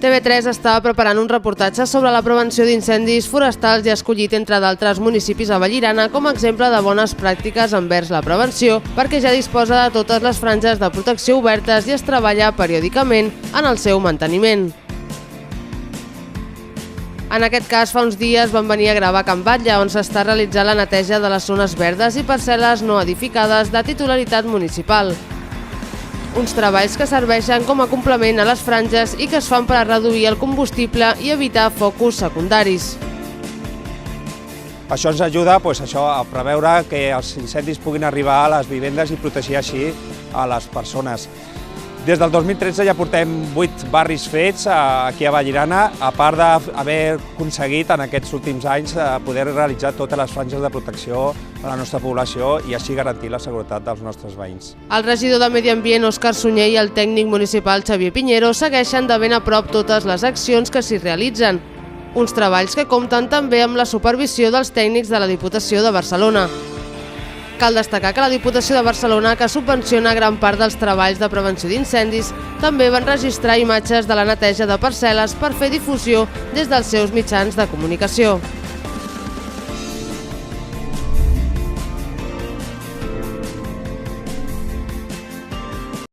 TV3 estava preparant un reportatge sobre la prevenció d'incendis forestals i ha escollit, entre d'altres municipis, a Vallirana com a exemple de bones pràctiques envers la prevenció, perquè ja disposa de totes les franges de protecció obertes i es treballa periòdicament en el seu manteniment. En aquest cas, fa uns dies van venir a gravar a Can Batlle, on s'està realitzant la neteja de les zones verdes i parcel·les no edificades de titularitat municipal. Uns treballs que serveixen com a complement a les franges i que es fan per a reduir el combustible i evitar focus secundaris. Això ens ajuda a preveure que els incendis puguin arribar a les vivendes i protegir així a les persones. Des del 2013 ja portem 8 barris fets aquí a Vallirana, a part d'haver aconseguit en aquests últims anys poder realitzar totes les franges de protecció a la nostra població i així garantir la seguretat dels nostres veïns. El regidor de Medi Ambient, Òscar Sunyer, i el tècnic municipal, Xavier Piñero, segueixen de ben a prop totes les accions que s'hi realitzen. Uns treballs que compten també amb la supervisió dels tècnics de la Diputació de Barcelona. Cal destacar que la Diputació de Barcelona, que subvenciona gran part dels treballs de prevenció d'incendis, també van registrar imatges de la neteja de parcel·les per fer difusió des dels seus mitjans de comunicació.